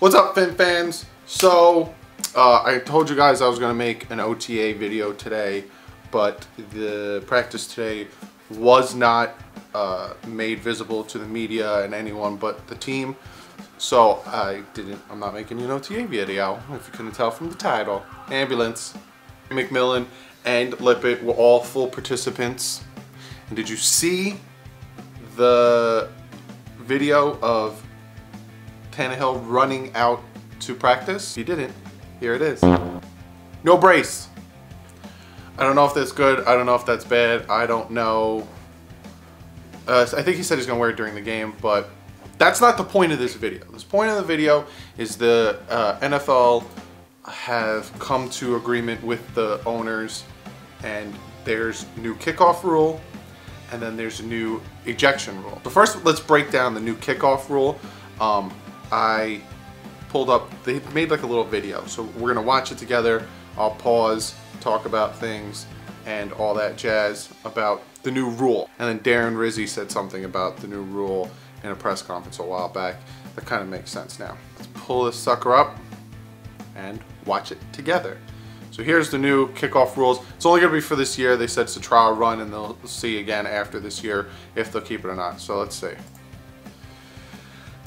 What's up, Fin fans? So, I told you guys I was going to make an OTA video today, but the practice today was not made visible to the media and anyone but the team. So, I'm not making an OTA video, if you couldn't tell from the title. Ambulance, McMillan, and Lippett were all full participants. And did you see the video of Tannehill running out to practice? If you didn't, here it is. No brace. I don't know if that's good. I don't know if that's bad. I don't know. I think he said he's going to wear it during the game, but that's not the point of this video. The point of the video is the NFL have come to agreement with the owners, and there's new kickoff rule, and then there's a new ejection rule. So first, let's break down the new kickoff rule. I pulled up, they made like a little video, so we're gonna watch it together. I'll pause, talk about things, and all that jazz about the new rule. And then Darren Rizzi said something about the new rule in a press conference a while back. That kind of makes sense now. Let's pull this sucker up and watch it together. So here's the new kickoff rules. It's only gonna be for this year. They said it's a trial run, and they'll see again after this year if they'll keep it or not. So let's see.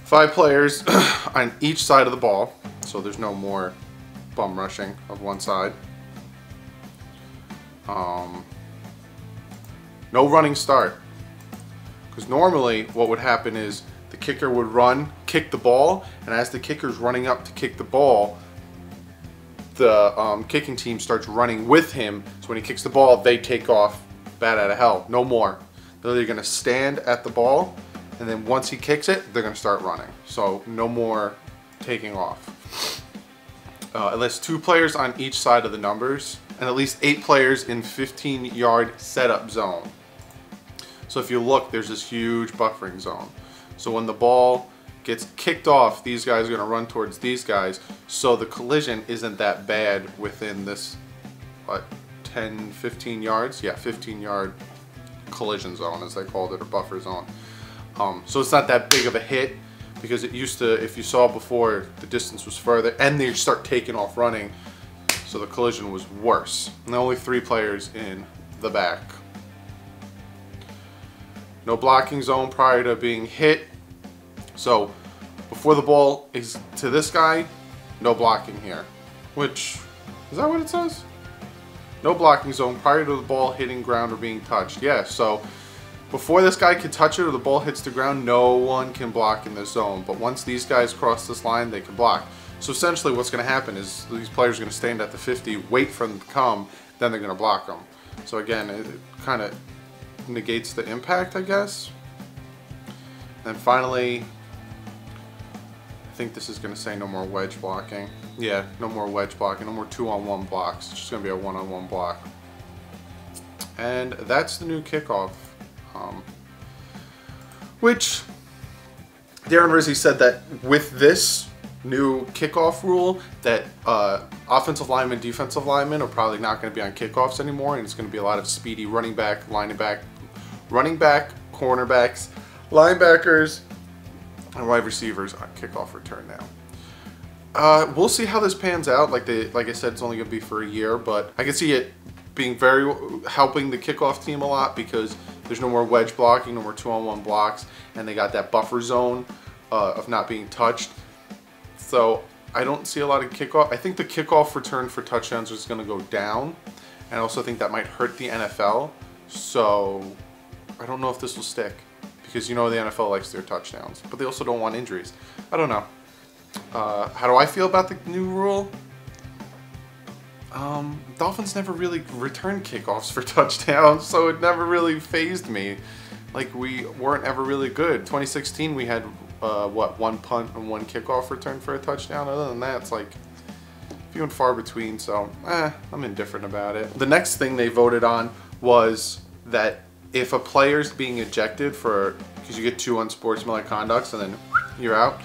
5 players on each side of the ball, so there's no more bum rushing of one side. No running start, because normally what would happen is the kicker would run, kick the ball, and as the kicker's running up to kick the ball, the kicking team starts running with him. So when he kicks the ball, they take off bat out of hell. No more. They're going to stand at the ball, and then once he kicks it, they're going to start running. So no more taking off. At least 2 players on each side of the numbers, and at least 8 players in 15-yard setup zone. So if you look, there's this huge buffering zone. So when the ball gets kicked off, these guys are going to run towards these guys. So the collision isn't that bad within this, what, 10, 15 yards? Yeah, 15-yard collision zone, as they called it, or buffer zone. So it's not that big of a hit, because it used to, if you saw before, the distance was further, and they start taking off running, so the collision was worse. And there are only 3 players in the back. No blocking zone prior to being hit. So before the ball is to this guy, no blocking here. Which, is that what it says? No blocking zone prior to the ball hitting ground or being touched. Yeah, so before this guy can touch it or the ball hits the ground, no one can block in this zone. But once these guys cross this line, they can block. So essentially what's going to happen is these players are going to stand at the 50, wait for them to come, then they're going to block them. So again, it kind of negates the impact, I guess. And finally, I think this is going to say no more wedge blocking. Yeah, no more wedge blocking, no more 2-on-1 blocks. It's just going to be a 1-on-1 block. And that's the new kickoff. Which Darren Rizzi said that with this new kickoff rule, that offensive linemen, defensive linemen are probably not going to be on kickoffs anymore, and it's going to be a lot of speedy running back, cornerbacks, linebackers, and wide receivers on kickoff return now. We'll see how this pans out. Like I said, it's only going to be for a year, but I can see it being helping the kickoff team a lot, because there's no more wedge blocking, no more 2-on-1 blocks, and they got that buffer zone of not being touched. So I don't see a lot of kickoff. I think the kickoff return for touchdowns is going to go down, and I also think that might hurt the NFL. So I don't know if this will stick, because you know the NFL likes their touchdowns, but they also don't want injuries. I don't know. How do I feel about the new rule? Dolphins never really returned kickoffs for touchdowns, so it never really fazed me. Like, we weren't ever really good. 2016 we had, what, 1 punt and 1 kickoff return for a touchdown. Other than that, it's like few and far between, so I'm indifferent about it. The next thing they voted on was that if a player's being ejected because you get 2 unsportsmanlike conducts and then you're out,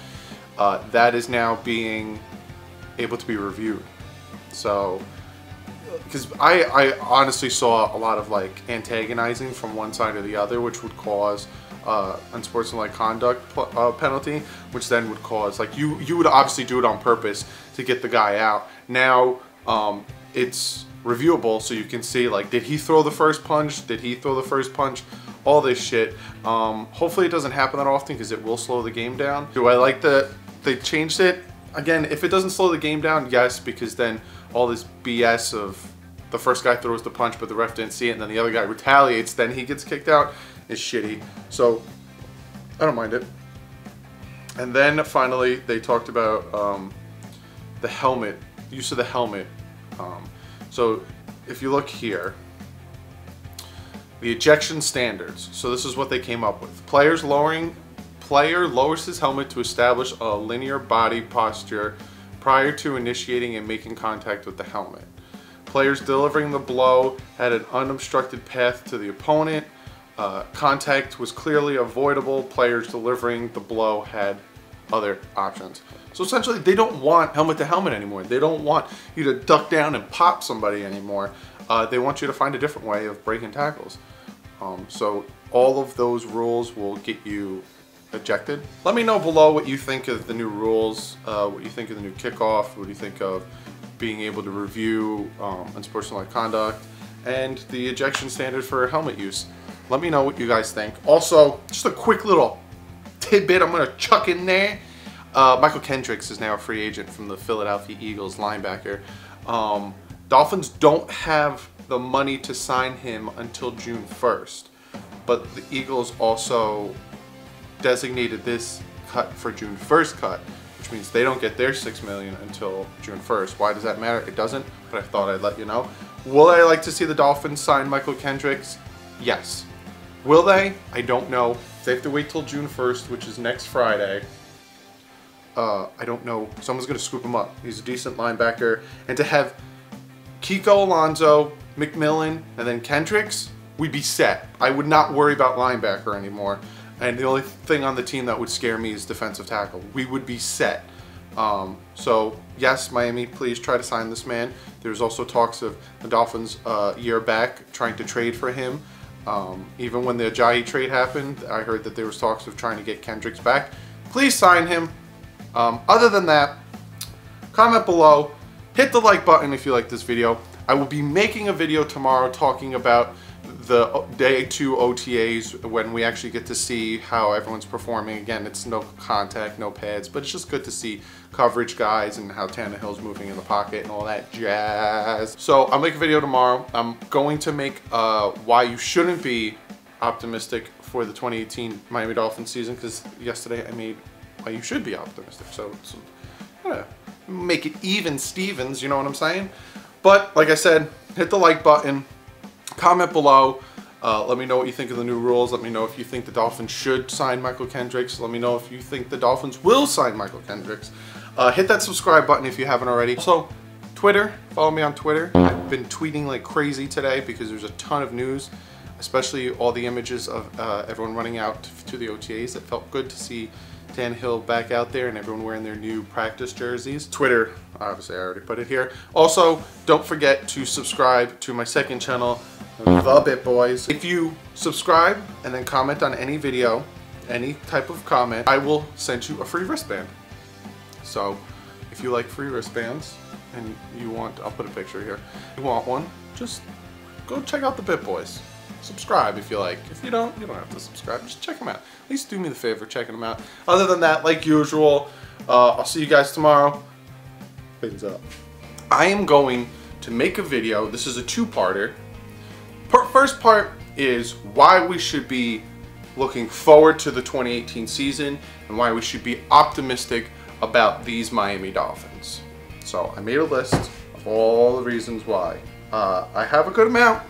that is now being able to be reviewed. So, because I honestly saw a lot of like antagonizing from one side or the other, which would cause unsportsmanlike conduct penalty, which then would cause, like, you would obviously do it on purpose to get the guy out. Now it's reviewable, so you can see, like, did he throw the first punch? Did he throw the first punch? All this shit. Hopefully it doesn't happen that often because it will slow the game down. Do I like that they changed it? Again, if it doesn't slow the game down, yes, because then all this BS of the first guy throws the punch but the ref didn't see it and then the other guy retaliates, then he gets kicked out, is shitty. So I don't mind it. And then finally they talked about the helmet, use of the helmet. So if you look here, the ejection standards. So this is what they came up with. Player lowers his helmet to establish a linear body posture prior to initiating and making contact with the helmet. Players delivering the blow had an unobstructed path to the opponent. Contact was clearly avoidable. Players delivering the blow had other options. So essentially they don't want helmet to helmet anymore. They don't want you to duck down and pop somebody anymore. They want you to find a different way of breaking tackles. So all of those rules will get you ejected. Let me know below what you think of the new rules, what you think of the new kickoff, what do you think of being able to review unsportsmanlike conduct, and the ejection standard for helmet use. Let me know what you guys think. Also, just a quick little tidbit I'm going to chuck in there. Mychal Kendricks is now a free agent from the Philadelphia Eagles, linebacker. Dolphins don't have the money to sign him until June 1st, but the Eagles also designated this cut for June 1st cut, which means they don't get their $6 million until June 1st. Why does that matter? It doesn't, but I thought I'd let you know. Will I like to see the Dolphins sign Mychal Kendricks? Yes. Will they? I don't know. They have to wait till June 1st, which is next Friday. I don't know. Someone's going to scoop him up. He's a decent linebacker. And to have Kiko Alonso, McMillan, and then Kendricks, we'd be set. I would not worry about linebacker anymore. And the only thing on the team that would scare me is defensive tackle. We would be set. So yes, Miami, please try to sign this man. There's also talks of the Dolphins a year back trying to trade for him. Even when the Ajayi trade happened, I heard that there was talks of trying to get Kendricks back. Please sign him. Other than that, comment below. Hit the like button if you like this video. I will be making a video tomorrow talking about the day 2 OTAs when we actually get to see how everyone's performing. Again, it's no contact, no pads, but it's just good to see coverage guys and how Tannehill's moving in the pocket and all that jazz. So I'll make a video tomorrow. I'm going to make why you shouldn't be optimistic for the 2018 Miami Dolphins season, because yesterday I made why you should be optimistic. So make it even Stevens, you know what I'm saying? But like I said, hit the like button. Comment below. Let me know what you think of the new rules. Let me know if you think the Dolphins should sign Mychal Kendricks. Let me know if you think the Dolphins will sign Mychal Kendricks. Hit that subscribe button if you haven't already. Also, Twitter. Follow me on Twitter. I've been tweeting like crazy today because there's a ton of news, especially all the images of everyone running out to the OTAs. It felt good to see Tannehill back out there and everyone wearing their new practice jerseys. Twitter, obviously I already put it here. Also, don't forget to subscribe to my second channel, The Bit Boys. If you subscribe and then comment on any video, any type of comment, I will send you a free wristband. So if you like free wristbands and you want, I'll put a picture here. If you want one, just go check out The Bit Boys. Subscribe if you like. If you don't have to subscribe. Just check them out. At least do me the favor checking them out. Other than that, like usual, I'll see you guys tomorrow. Things up. I am going to make a video. This is a two-parter. First part is why we should be looking forward to the 2018 season and why we should be optimistic about these Miami Dolphins. So I made a list of all the reasons why. I have a good amount.